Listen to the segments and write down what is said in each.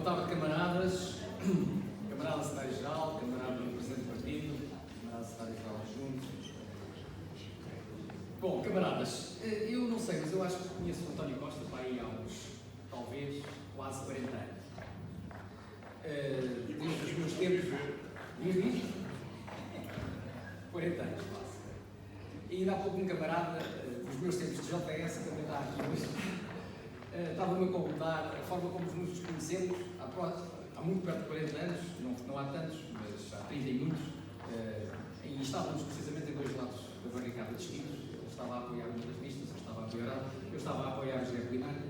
Boa tarde, camaradas, camarada secretário-geral, camarada presidente do partido, camarada secretário-geral adjunto. Bom, camaradas, eu não sei, mas eu acho que conheço o António Costa para aí há uns, talvez, quase 40 anos. Desde os meus tempos, 40 anos, quase. E ainda há pouco um camarada, dos meus tempos de JS, também está aqui hoje, estava-me a contar a forma como nos conhecemos há muito perto de 40 anos, não há tantos, mas há 30 e muitos, e estávamos precisamente em dois lados da barricada distintos. Ele estava a apoiar o das vistas, eu estava a apoiar José Polinário,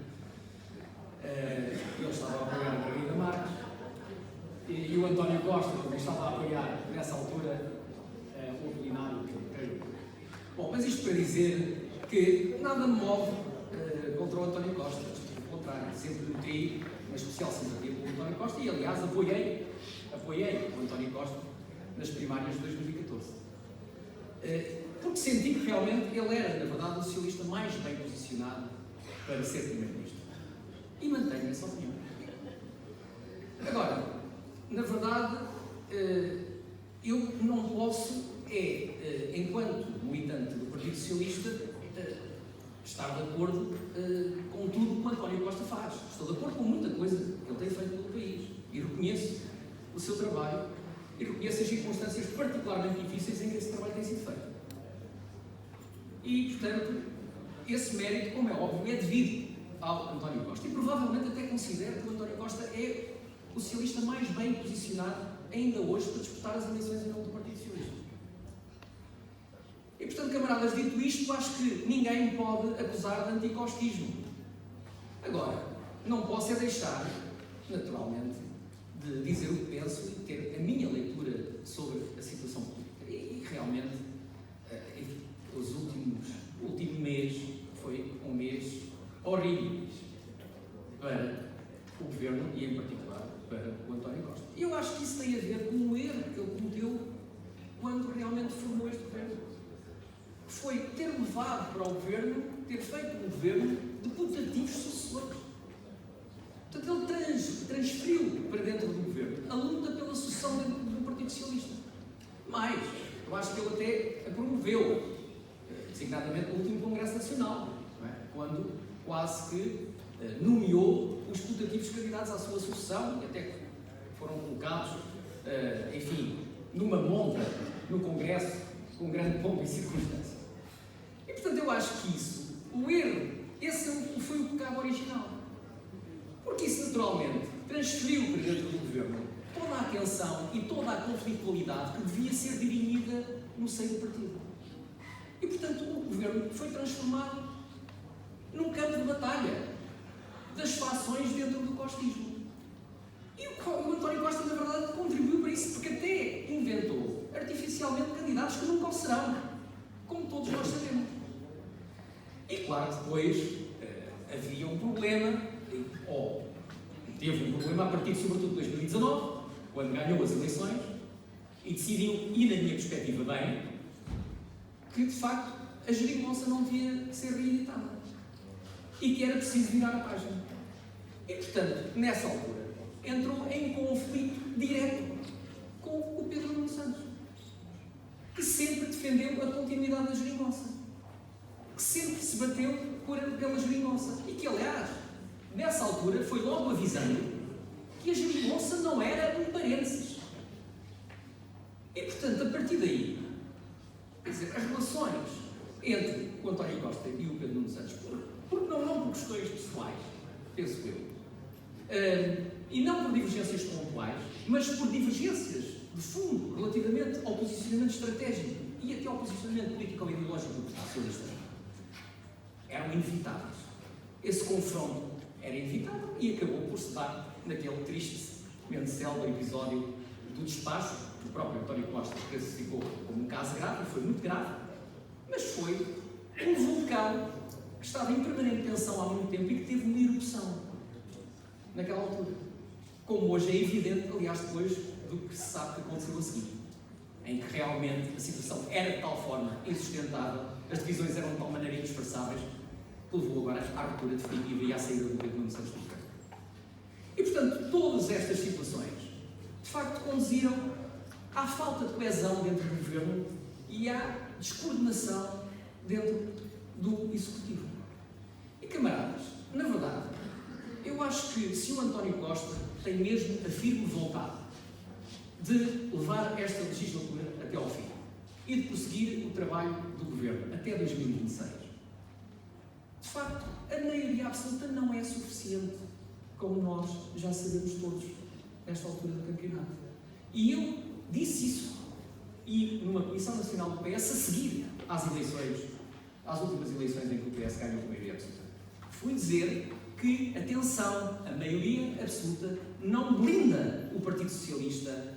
ele estava a apoiar a Margarida Marques, e o António Costa também estava a apoiar, nessa altura, o Polinário, creio. Bom, mas isto para dizer que nada me move contra o António Costa, pelo contrário, sempre nutri uma especial simpatia pelo António Costa e, aliás, apoiei o António Costa nas primárias de 2014. Porque senti que realmente ele era, na verdade, o socialista mais bem posicionado para ser primeiro-ministro. E mantenho essa opinião. Agora, na verdade, eu não posso, enquanto militante do Partido Socialista, estar de acordo com tudo o que o António Costa faz. Estou de acordo com muita coisa que ele tem feito pelo país. E reconheço o seu trabalho e reconheço as circunstâncias particularmente difíceis em que esse trabalho tem sido feito. E, portanto, esse mérito, como é óbvio, é devido ao António Costa. E provavelmente até considero que o António Costa é o socialista mais bem posicionado ainda hoje para disputar as eleições em nome do Partido Socialista. E, portanto, camaradas, dito isto, acho que ninguém me pode acusar de anticostismo. Agora, não posso é deixar, naturalmente, de dizer o que penso e ter a minha leitura sobre a situação política. E realmente, os último mês foi um mês horrível para o Governo e, em particular, para o António Costa. E eu acho que isso tem a ver com o erro que ele cometeu quando realmente formou este Governo. Foi ter levado para o Governo, ter feito um Governo de putativos sucessores. Portanto, ele transferiu para dentro do Governo a luta pela sucessão dentro do Partido Socialista. Mais, eu acho que ele até a promoveu, designadamente no último Congresso Nacional, não é? Quando quase que nomeou os putativos candidatos à sua sucessão, e até foram colocados, enfim, numa monta no Congresso, com grande pompa e circunstância. E, portanto, eu acho que isso, o erro, esse foi o pecado original. Porque isso, naturalmente, transferiu para dentro do Governo toda a atenção e toda a conflitualidade que devia ser dirimida no seio do partido. E, portanto, o Governo foi transformado num campo de batalha das fações dentro do costismo. E o António Costa, na verdade, contribuiu para isso, porque até inventou artificialmente candidatos que nunca o serão, como todos nós sabemos. E claro que depois havia um problema, ou teve um problema a partir, sobretudo, de 2019, quando ganhou as eleições e decidiu, e na minha perspectiva bem, que de facto a geringonça não devia ser reeditada e que era preciso virar a página. E, portanto, nessa altura, entrou em conflito direto com o Pedro Nuno Santos, que sempre defendeu a continuidade da geringonça, que sempre se bateu pela geringonça e que, aliás, nessa altura foi logo avisando que a geringonça não era um parênteses. E, portanto, a partir daí, quer dizer, as relações entre o António Costa e o Pedro Nuno Santos, porque não por questões pessoais, penso eu, e não por divergências pontuais, mas por divergências de fundo relativamente ao posicionamento estratégico e até ao posicionamento político ou ideológico do Partido Socialista, eram inevitáveis. Esse confronto era inevitável e acabou por se dar naquele tristemente célebre episódio do despacho, que o próprio António Costa classificou como um caso grave, e foi muito grave, mas foi um vulcão que estava em permanente tensão há muito tempo e que teve uma erupção naquela altura. Como hoje é evidente, aliás, depois do que se sabe que aconteceu a seguir, em que realmente a situação era de tal forma insustentável, as divisões eram de tal maneira indispensáveis, que levou agora à ruptura definitiva e à saída do Pedro Nuno Santos do governo. E, portanto, todas estas situações, de facto, conduziram à falta de coesão dentro do governo e à descoordenação dentro do Executivo. E, camaradas, na verdade, eu acho que se o António Costa tem mesmo a firme vontade de levar esta legislatura até ao fim e de prosseguir o trabalho do governo até 2026, de facto, a maioria absoluta não é suficiente, como nós já sabemos todos nesta altura do campeonato. E eu disse isso, e numa Comissão Nacional do PS, a seguir às eleições, às últimas eleições em que o PS ganhou a maioria absoluta, fui dizer que, atenção, a maioria absoluta não blinda o Partido Socialista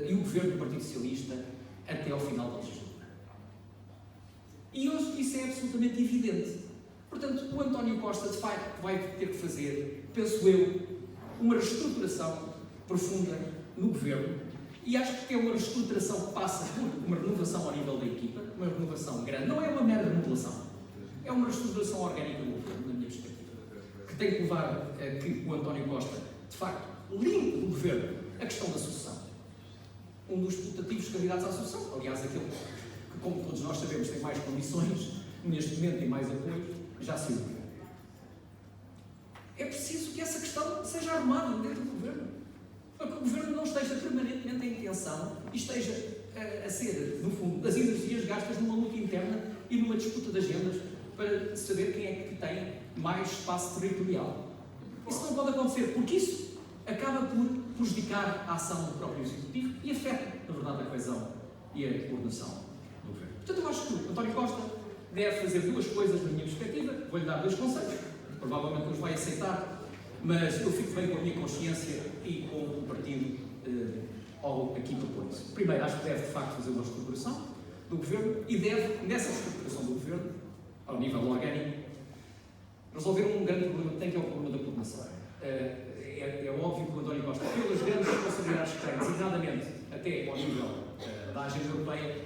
e o governo do Partido Socialista até ao final da legislatura. E hoje isso é absolutamente evidente. Portanto, o António Costa, de facto, vai ter que fazer, penso eu, uma reestruturação profunda no governo, e acho que é uma reestruturação que passa por uma renovação ao nível da equipa, uma renovação grande, não é uma mera remodelação, é uma reestruturação orgânica do governo, na minha perspectiva, que tem que levar a que o António Costa, de facto, limpe do governo a questão da sucessão. Um dos putativos candidatos à sucessão, aliás, aquele que, como todos nós sabemos, tem mais condições, neste momento tem mais apoio, já se ouviu. É preciso que essa questão seja arrumada dentro do governo, para que o governo não esteja permanentemente em tensão e esteja a ser, no fundo, as energias gastas numa luta interna e numa disputa de agendas para saber quem é que tem mais espaço territorial. Isso não pode acontecer, porque isso acaba por prejudicar a ação do próprio Executivo e afeta, na verdade, a coesão e a coordenação do governo. Portanto, eu acho que o António Costa deve fazer duas coisas na minha perspectiva. Vou-lhe dar dois conselhos, provavelmente os vai aceitar, mas eu fico bem com a minha consciência e com o partido aqui propor isso. Primeiro, acho que deve, de facto, fazer uma reestruturação do governo e deve, nessa reestruturação do governo, ao nível orgânico, resolver um grande problema que tem, que é o problema da coordenação. É óbvio que o António Costa, pelas grandes responsabilidades que tem, designadamente até ao nível da agenda europeia,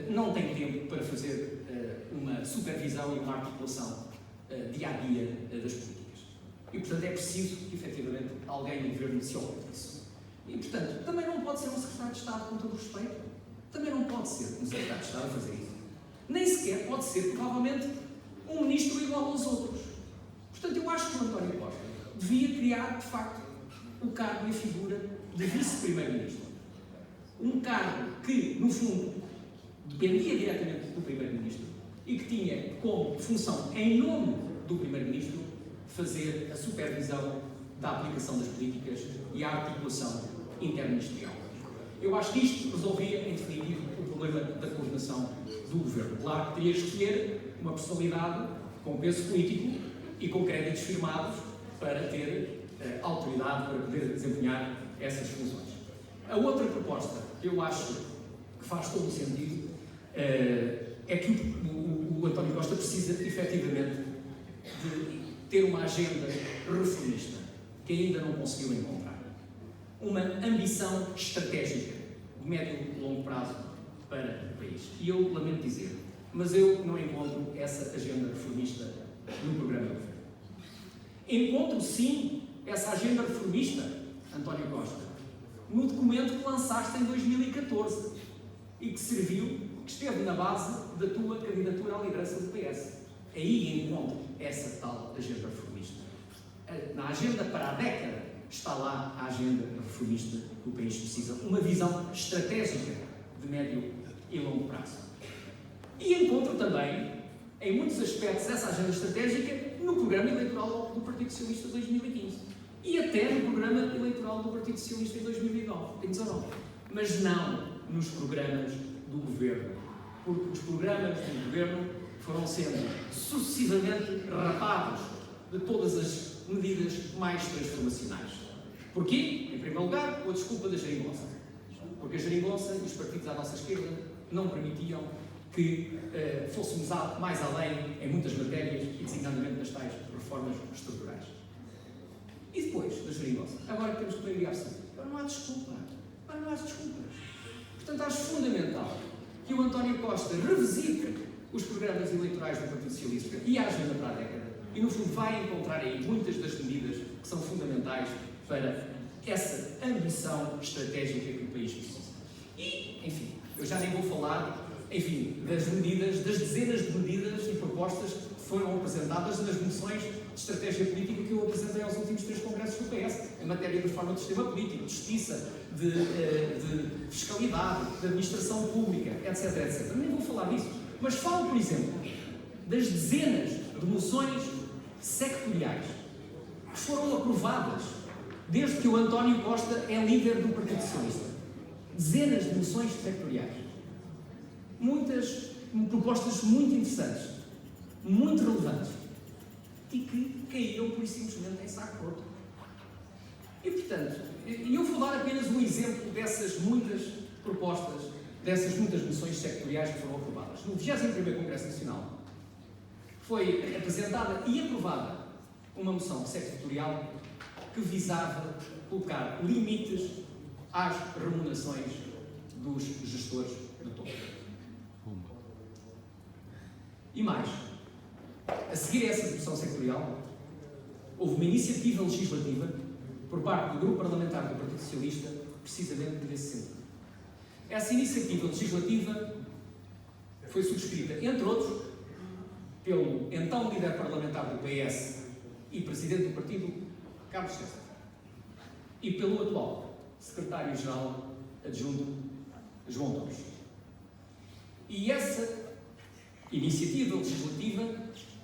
não tem tempo para fazer uma supervisão e uma articulação dia-a-dia das políticas. E, portanto, é preciso que, efetivamente, alguém no governo se ocupe disso. E, portanto, também não pode ser um secretário de Estado, com todo o respeito. Também não pode ser um secretário de Estado a fazer isso. Nem sequer pode ser, provavelmente, um ministro igual aos outros. Portanto, eu acho que o António Costa devia criar, de facto, o cargo e a figura de vice-primeiro-ministro. Um cargo que, no fundo, dependia diretamente do primeiro-ministro e que tinha como função, em nome do primeiro-ministro, fazer a supervisão da aplicação das políticas e a articulação interministerial. Eu acho que isto resolvia, em definitivo, o problema da coordenação do governo. Claro que teria de escolher uma personalidade com peso político e com créditos firmados para ter autoridade para poder desempenhar essas funções. A outra proposta que eu acho que faz todo o sentido é que o António Costa precisa, efetivamente, de ter uma agenda reformista que ainda não conseguiu encontrar. Uma ambição estratégica de médio e longo prazo para o país. E eu lamento dizer, mas eu não encontro essa agenda reformista no programa do governo. Encontro, sim, essa agenda reformista, António Costa, no documento que lançaste em 2014 e que serviu, que esteve na base da tua candidatura à liderança do PS. Aí encontro essa tal agenda reformista. Na agenda para a década está lá a agenda reformista que o país precisa. Uma visão estratégica de médio e longo prazo. E encontro também, em muitos aspectos, essa agenda estratégica no programa eleitoral do Partido Socialista de 2015. E até no programa eleitoral do Partido Socialista em 2019. Mas não nos programas do governo. Porque os programas do governo foram sendo sucessivamente rapados de todas as medidas mais transformacionais. Porquê? Em primeiro lugar, com a desculpa da geringonça. Porque a geringonça e os partidos à nossa esquerda não permitiam que fôssemos mais além em muitas matérias e designadamente nas tais reformas estruturais. E depois da geringonça? Agora temos que maioria absoluta. Não há desculpa. Não há desculpas. Portanto, acho fundamental que o António Costa revisite os programas eleitorais do Partido Socialista e a agenda para a década e, no fundo, vai encontrar aí muitas das medidas que são fundamentais para essa ambição estratégica que o país precisa. E, enfim, eu já nem vou falar, enfim, das medidas, das dezenas de medidas e propostas que foram apresentadas nas moções de estratégia política que eu apresentei aos últimos 3 congressos do PS, em matéria de reforma do sistema político, de justiça, de fiscalidade, de administração pública, etc, etc. Nem vou falar disso, mas falo, por exemplo, das dezenas de moções sectoriais que foram aprovadas desde que o António Costa é líder do Partido Socialista. Dezenas de moções sectoriais. Muitas propostas muito interessantes, muito relevantes, e que caíram por simplesmente em saco roto. E, portanto, eu vou dar apenas um exemplo dessas muitas propostas, dessas muitas moções sectoriais que foram aprovadas. No 21º Congresso Nacional foi apresentada e aprovada uma moção sectorial que visava colocar limites às remunerações dos gestores de topo. E mais, a seguir a essa moção sectorial, houve uma iniciativa legislativa por parte do Grupo Parlamentar do Partido Socialista, precisamente nesse sentido. Essa iniciativa legislativa foi subscrita, entre outros, pelo então líder parlamentar do PS e presidente do partido, Carlos César, e pelo atual secretário-geral adjunto, João Torres. E essa iniciativa legislativa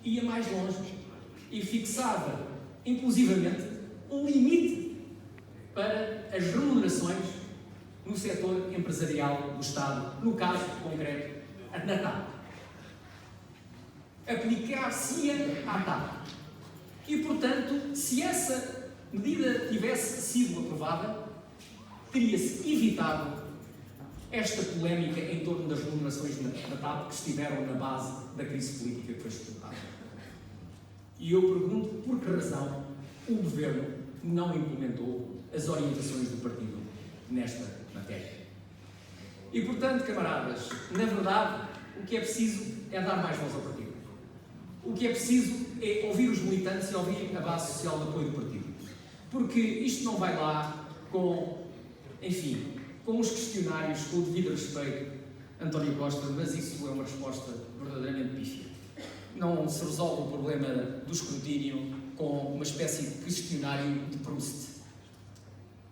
ia mais longe e fixava, inclusivamente, um limite para as remunerações no setor empresarial do Estado, no caso concreto, na TAP. Aplicar-se-ia à TAP. E, portanto, se essa medida tivesse sido aprovada, teria-se evitado esta polémica em torno das remunerações da TAP que estiveram na base da crise política que foi suportada. E eu pergunto por que razão o Governo não implementou as orientações do partido nesta matéria. E, portanto, camaradas, na verdade, o que é preciso é dar mais voz ao partido. O que é preciso é ouvir os militantes e ouvir a base social de apoio do partido. Porque isto não vai lá com, enfim, com os questionários, com o devido respeito, António Costa, mas isso é uma resposta verdadeiramente pífia. Não se resolve o problema do escrutínio com uma espécie de questionário de Proust.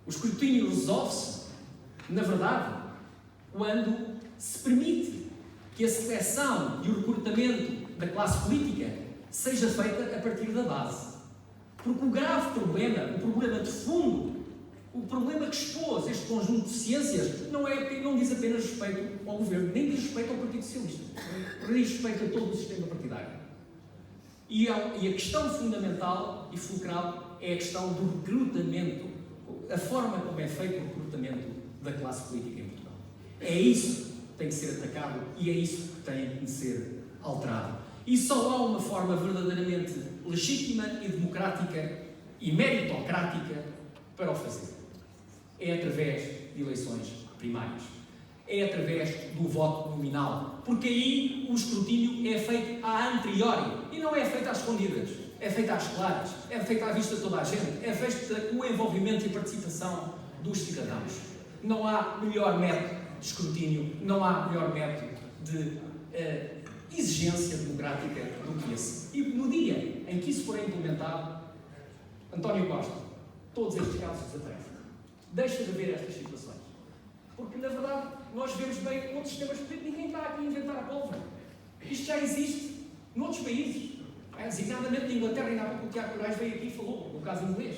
O escrutínio resolve-se, na verdade, quando se permite que a seleção e o recrutamento da classe política seja feita a partir da base. Porque o grave problema, o problema de fundo, o problema que expôs este conjunto de ciências não diz apenas respeito ao Governo, nem diz respeito ao Partido Socialista, diz respeito a todo o sistema partidário. E a questão fundamental e fulcral é a questão do recrutamento, a forma como é feito o recrutamento da classe política em Portugal. É isso que tem que ser atacado e é isso que tem de ser alterado. E só há uma forma verdadeiramente legítima e democrática e meritocrática para o fazer. É através de eleições primárias. É através do voto nominal. Porque aí o escrutínio é feito a anteriori e não é feito às escondidas. É feito às claras. É feito à vista de toda a gente. É feito com o envolvimento e participação dos cidadãos. Não há melhor método de escrutínio, não há melhor método de exigência democrática do que esse. E no dia em que isso for implementado, António Costa, todos estes casos desaparecem. Deixa de haver estas situações. Porque, na verdade, nós vemos bem outros sistemas políticos, ninguém está aqui a inventar a pólvora. Isto já existe noutros países. Designadamente na Inglaterra, ainda há pouco o Tiago Moraes veio aqui e falou, no caso inglês.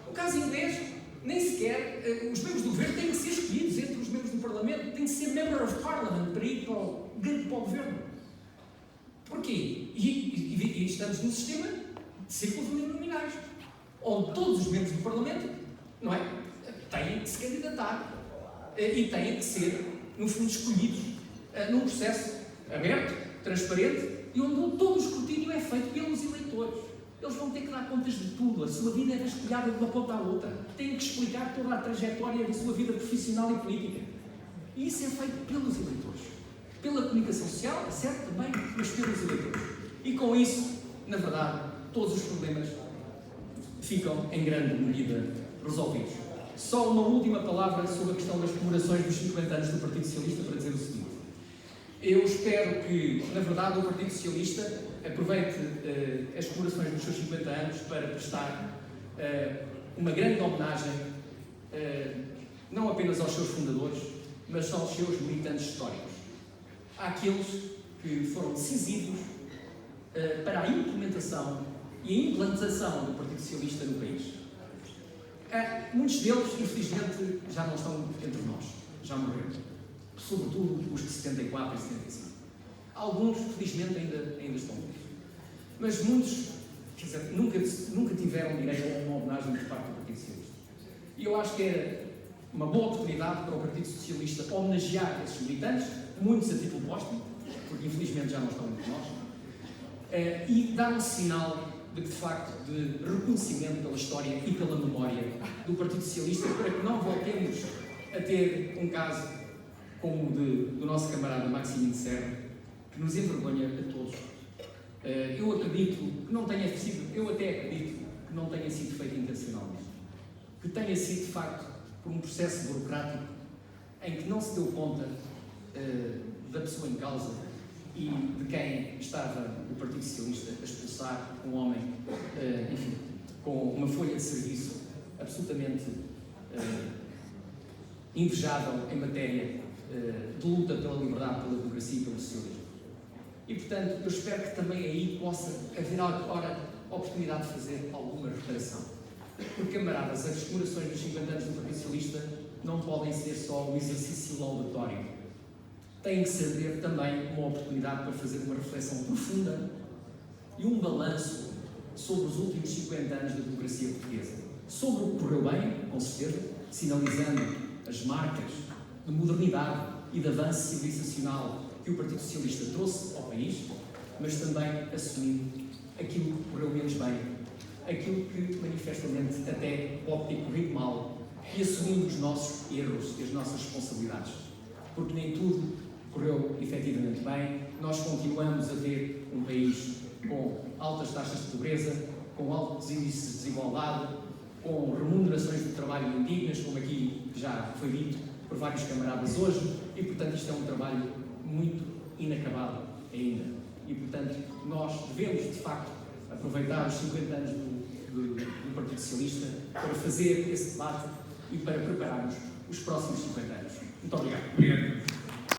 O caso inglês, nem sequer, os membros do governo têm que ser escolhidos entre os membros do Parlamento, têm que ser Member of Parliament para ir para o governo. Porquê? E estamos num sistema de círculos uninominais, onde todos os membros do Parlamento, não é, têm que se candidatar e têm que ser, no fundo, escolhidos num processo aberto, transparente e onde todo o escrutínio é feito pelos eleitores. Eles vão ter que dar contas de tudo, a sua vida é vasculhada de uma ponta à outra, têm que explicar toda a trajetória da sua vida profissional e política. E isso é feito pelos eleitores. Pela comunicação social, é certo também, mas pelos eleitores. E com isso, na verdade, todos os problemas ficam em grande medida resolvidos. Só uma última palavra sobre a questão das comemorações dos 50 anos do Partido Socialista para dizer o seguinte. Eu espero que, na verdade, o Partido Socialista aproveite as comemorações dos seus 50 anos para prestar uma grande homenagem, não apenas aos seus fundadores, mas aos seus militantes históricos. Àqueles que foram decisivos para a implementação e a implantação do Partido Socialista no país. Muitos deles, infelizmente, já não estão entre nós, já morreram. Sobretudo os de 74 e 75. Alguns, felizmente, ainda estão vivos. Mas muitos, quer dizer, nunca tiveram direito a uma homenagem por parte do Partido Socialista. E eu acho que era uma boa oportunidade para o Partido Socialista homenagear esses militantes, muitos a título póstumo, porque infelizmente já não estão entre nós, e dar um sinal de facto, de reconhecimento pela história e pela memória do Partido Socialista, para que não voltemos a ter um caso como o do nosso camarada Maximino Serra, que nos envergonha a todos. Eu acredito que não tenha sido, eu até acredito que não tenha sido feito intencionalmente, que tenha sido de facto por um processo burocrático em que não se deu conta da pessoa em causa e de quem estava o Partido Socialista a expulsar um homem, enfim, com uma folha de serviço absolutamente invejável em matéria de luta pela liberdade, pela democracia e pelo socialismo. E, portanto, eu espero que também aí possa haver agora a oportunidade de fazer alguma reparação. Porque, camaradas, as comemorações dos 50 anos do Partido Socialista não podem ser só um exercício laudatório. Tem que ser também uma oportunidade para fazer uma reflexão profunda e um balanço sobre os últimos 50 anos da democracia portuguesa. Sobre o que correu bem, com certeza, sinalizando as marcas de modernidade e de avanço civilizacional que o Partido Socialista trouxe ao país, mas também assumindo aquilo que correu menos bem, aquilo que manifestamente até pode ter corrido mal, e assumindo os nossos erros e as nossas responsabilidades. Porque nem tudo correu efetivamente bem, nós continuamos a ter um país com altas taxas de pobreza, com altos índices de desigualdade, com remunerações de trabalho indignas, como aqui já foi dito por vários camaradas hoje, e portanto isto é um trabalho muito inacabado ainda. E portanto nós devemos de facto aproveitar os 50 anos do Partido Socialista para fazer esse debate e para prepararmos os próximos 50 anos. Muito obrigado.